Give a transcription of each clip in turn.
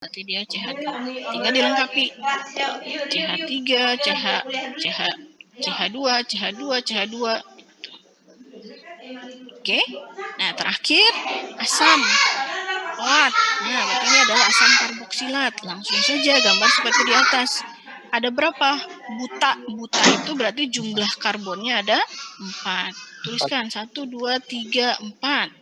berarti dia CH2. Tinggal dilengkapi CH3, CH2, CH2, CH2. Oke. Nah, terakhir asam folat. Nah, berarti ini adalah asam karboksilat. Langsung saja gambar seperti di atas. Ada berapa? Buta. Buta itu berarti jumlah karbonnya ada 4. Tuliskan 1, 2, 3, 4.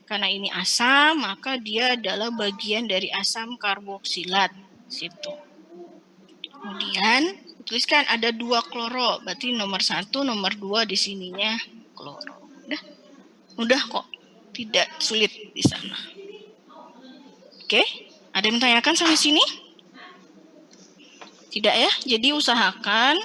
Karena ini asam, maka dia adalah bagian dari asam karboksilat. Situ. Kemudian tuliskan ada 2 kloro. Berarti nomor 1, nomor 2 di sininya kloro. Mudah kok. Tidak sulit di sana. Oke, ada yang tanyakan sampai sini? Tidak ya? Jadi usahakan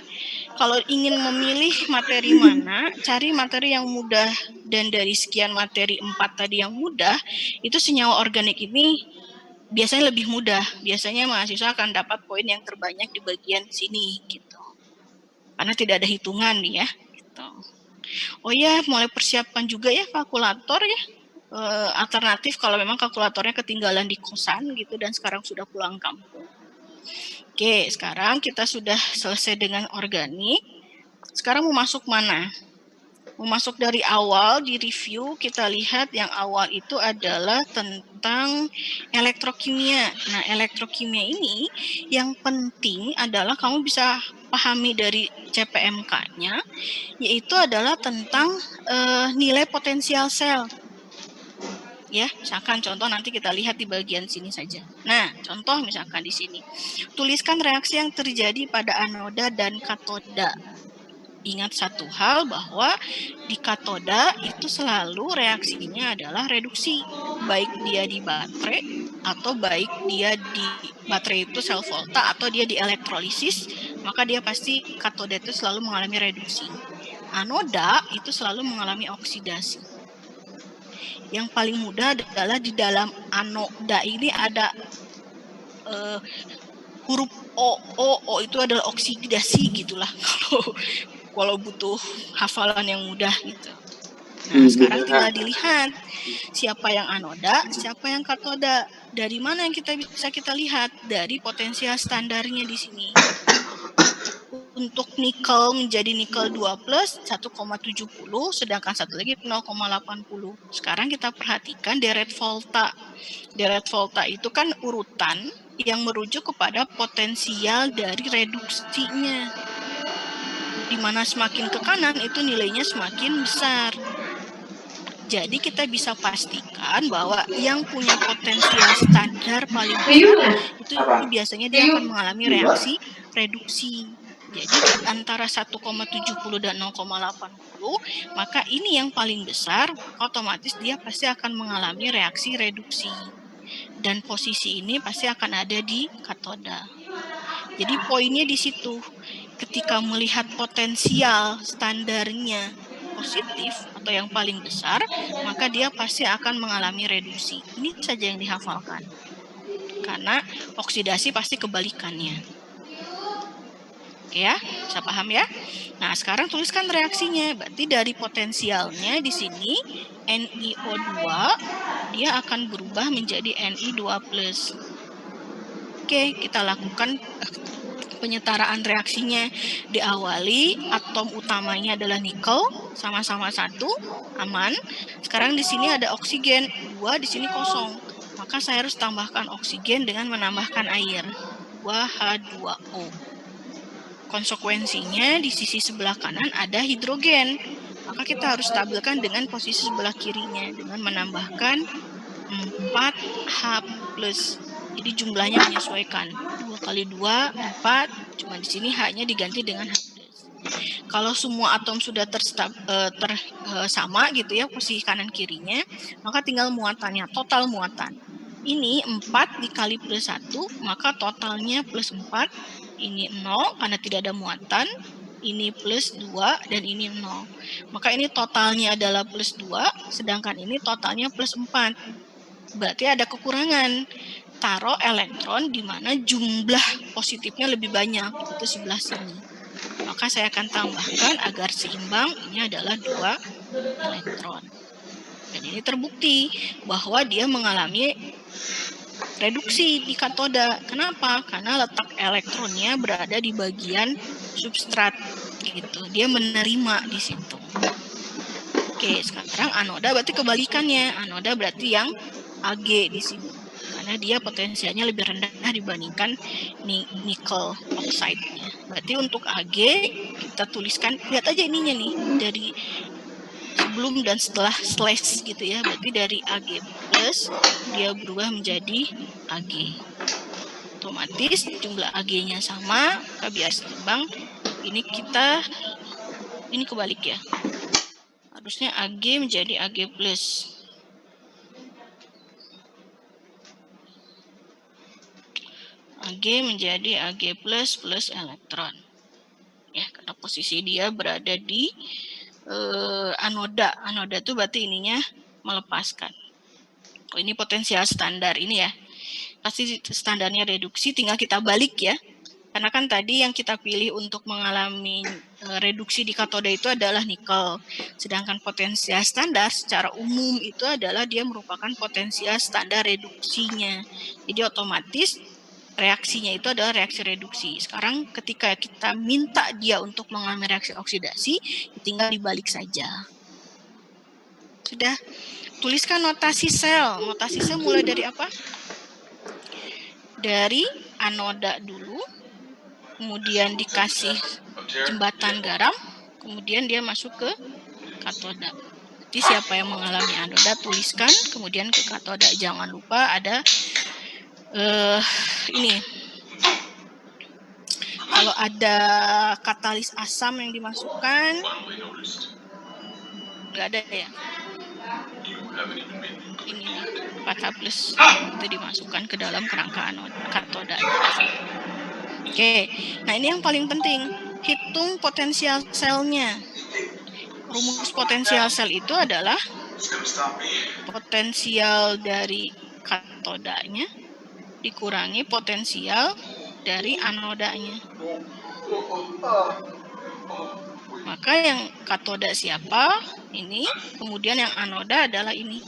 kalau ingin memilih materi mana, cari materi yang mudah. Dan dari sekian materi 4 tadi yang mudah, itu senyawa organik ini biasanya lebih mudah. Biasanya mahasiswa akan dapat poin yang terbanyak di bagian sini gitu. Karena tidak ada hitungan nih ya. Gitu. Oh ya, mulai persiapkan juga ya kalkulator ya. Alternatif kalau memang kalkulatornya ketinggalan di kosan gitu dan sekarang sudah pulang kampung. Oke, sekarang kita sudah selesai dengan organik. Sekarang mau masuk mana? Mau masuk dari awal di review, kita lihat yang awal itu adalah tentang elektrokimia. Nah, elektrokimia ini yang penting adalah kamu bisa pahami dari CPMK-nya, yaitu adalah tentang nilai potensial sel. Ya, misalkan contoh nanti kita lihat di bagian sini saja. Nah, contoh misalkan di sini. Tuliskan reaksi yang terjadi pada anoda dan katoda. Ingat satu hal bahwa di katoda itu selalu reaksinya adalah reduksi. Baik dia di baterai atau baik dia di baterai itu sel volta atau dia di elektrolisis, maka dia pasti katoda itu selalu mengalami reduksi. Anoda itu selalu mengalami oksidasi. Yang paling mudah adalah di dalam anoda ini ada huruf O itu adalah oksidasi gitulah kalau butuh hafalan yang mudah gitu. Nah, sekarang tinggal dilihat siapa yang anoda, siapa yang katoda. Dari mana yang bisa kita lihat? Dari potensial standarnya di sini. Untuk nikel menjadi nikel 2+, 1,70, sedangkan satu lagi 0,80. Sekarang kita perhatikan deret volta. Deret volta itu kan urutan yang merujuk kepada potensial dari reduksinya. Di mana semakin ke kanan itu nilainya semakin besar. Jadi kita bisa pastikan bahwa yang punya potensial standar paling besar itu biasanya dia akan mengalami reaksi reduksi. Jadi di antara 1,70 dan 0,80, maka ini yang paling besar, otomatis dia pasti akan mengalami reaksi reduksi. Dan posisi ini pasti akan ada di katoda. Jadi poinnya di situ. Ketika melihat potensial standarnya positif atau yang paling besar, maka dia pasti akan mengalami reduksi. Ini saja yang dihafalkan. Karena oksidasi pasti kebalikannya. Oke ya, bisa paham ya? Nah, sekarang tuliskan reaksinya. Berarti dari potensialnya di sini NiO2 dia akan berubah menjadi Ni2+. Oke, kita lakukan penyetaraan reaksinya. Diawali atom utamanya adalah nikel, sama-sama 1, aman. Sekarang di sini ada oksigen, 2 di sini kosong. Maka saya harus tambahkan oksigen dengan menambahkan air, 2H2O. Konsekuensinya di sisi sebelah kanan ada hidrogen. Maka kita harus stabilkan dengan posisi sebelah kirinya dengan menambahkan 4H+. Jadi jumlahnya menyesuaikan. 2 kali 2, 4. Cuma di sini H-nya diganti dengan H+. Kalau semua atom sudah sama gitu ya posisi kanan kirinya, maka tinggal muatannya, total muatan. Ini 4 dikali plus 1, maka totalnya plus 4. Ini 0 karena tidak ada muatan. Ini plus 2 dan ini 0. Maka ini totalnya adalah plus 2, sedangkan ini totalnya plus 4. Berarti ada kekurangan. Taruh elektron di mana jumlah positifnya lebih banyak, itu sebelah sini. Maka saya akan tambahkan agar seimbang, ini adalah 2 elektron. Dan ini terbukti bahwa dia mengalami reduksi di katoda. Kenapa? Karena letak elektronnya berada di bagian substrat gitu. Dia menerima di situ. Oke, sekarang anoda berarti kebalikannya. Anoda berarti yang Ag di sini. Karena dia potensialnya lebih rendah dibandingkan nickel oxide-nya. Berarti untuk Ag kita tuliskan, lihat aja ininya nih, dari sebelum dan setelah slash gitu ya. Berarti dari Ag plus dia berubah menjadi Ag. Otomatis jumlah Ag-nya sama, maka biar seimbang. Ini kebalik ya. Harusnya Ag menjadi Ag plus. Ag menjadi Ag plus elektron. Ya, karena posisi dia berada di anoda. Anoda itu berarti ininya melepaskan. Oh, ini potensial standar ini ya. Pasti standarnya reduksi, tinggal kita balik ya. Karena kan tadi yang kita pilih untuk mengalami reduksi di katoda itu adalah nikel. Sedangkan potensial standar secara umum itu adalah dia merupakan potensial standar reduksinya. Jadi otomatis reaksinya itu adalah reaksi reduksi. Sekarang ketika kita minta dia untuk mengalami reaksi oksidasi, tinggal dibalik saja. Sudah. Tuliskan notasi sel. Notasi sel mulai dari apa? Dari anoda dulu, kemudian dikasih jembatan garam, kemudian dia masuk ke katoda. Jadi siapa yang mengalami anoda tuliskan, kemudian ke katoda. Jangan lupa ada ini. Kalau ada katalis asam yang dimasukkan, nggak ada ya. Ini nih, 4H+, itu dimasukkan ke dalam kerangka katoda. Oke, nah ini yang paling penting, hitung potensial selnya. Rumus potensial sel itu adalah potensial dari katodanya dikurangi potensial dari anodanya. Maka yang katoda siapa? Ini, kemudian yang anoda adalah ini.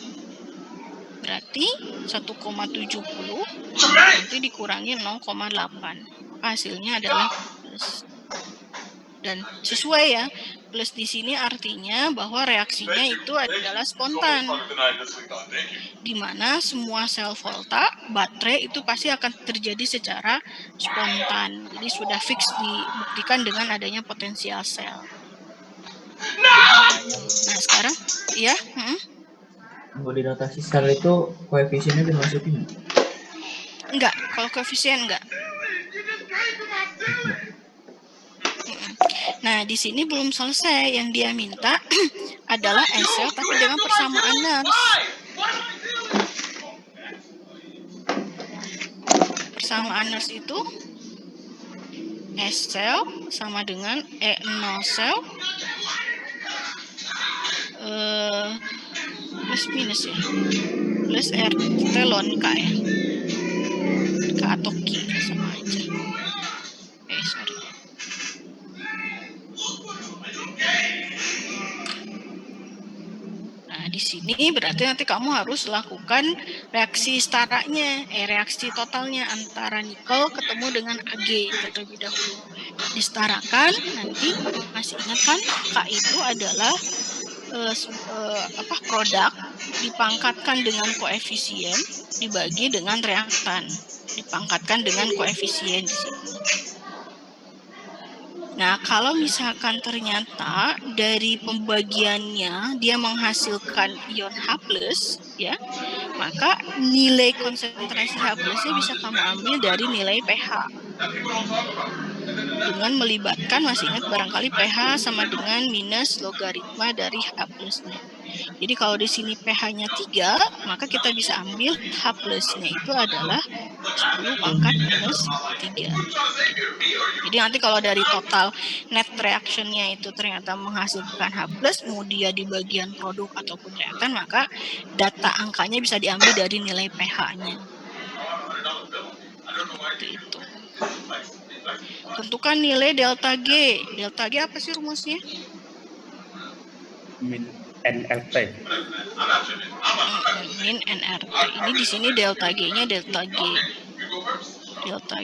Berarti 1,70 nanti dikurangi 0,8. Hasilnya adalah plus. Dan sesuai ya, plus di sini artinya bahwa reaksinya itu adalah spontan. Di mana semua sel volta, baterai itu pasti akan terjadi secara spontan. Jadi sudah fix dibuktikan dengan adanya potensial sel. Nah sekarang, ya. Kalau di notasi sel itu koefisiennya dimasukin? Enggak, kalau koefisien enggak. Nah, di sini belum selesai. Yang dia minta adalah S-cell tapi dengan persamaan nurse. Persamaan nurse itu S-cell sama dengan E0 cell plus minus ya. Plus RT ln K ya. K atau Q sama aja. Sorry. Nah, di sini berarti nanti kamu harus lakukan reaksi setaranya, reaksi totalnya antara nikel ketemu dengan Ag terlebih dahulu. Disetarakan, nanti masih ingat kan K itu adalah produk dipangkatkan dengan koefisien dibagi dengan reaktan, dipangkatkan dengan koefisien di sini. Nah, kalau misalkan ternyata dari pembagiannya dia menghasilkan ion H+, ya, maka nilai konsentrasi H+-nya bisa kamu ambil dari nilai pH. Dengan melibatkan, masih ingat barangkali pH sama dengan minus logaritma dari H+-nya. Jadi kalau di sini pH-nya 3, maka kita bisa ambil H+-nya itu adalah 10 pangkat minus 3. Jadi nanti kalau dari total net reaction-nya itu ternyata menghasilkan H+, mau dia di bagian produk ataupun reaktan, maka data angkanya bisa diambil dari nilai pH-nya. Seperti itu. Tentukan nilai delta G. Delta G apa sih rumusnya? Min NLT. Min NRT. Ini di sini delta G-nya delta G. Delta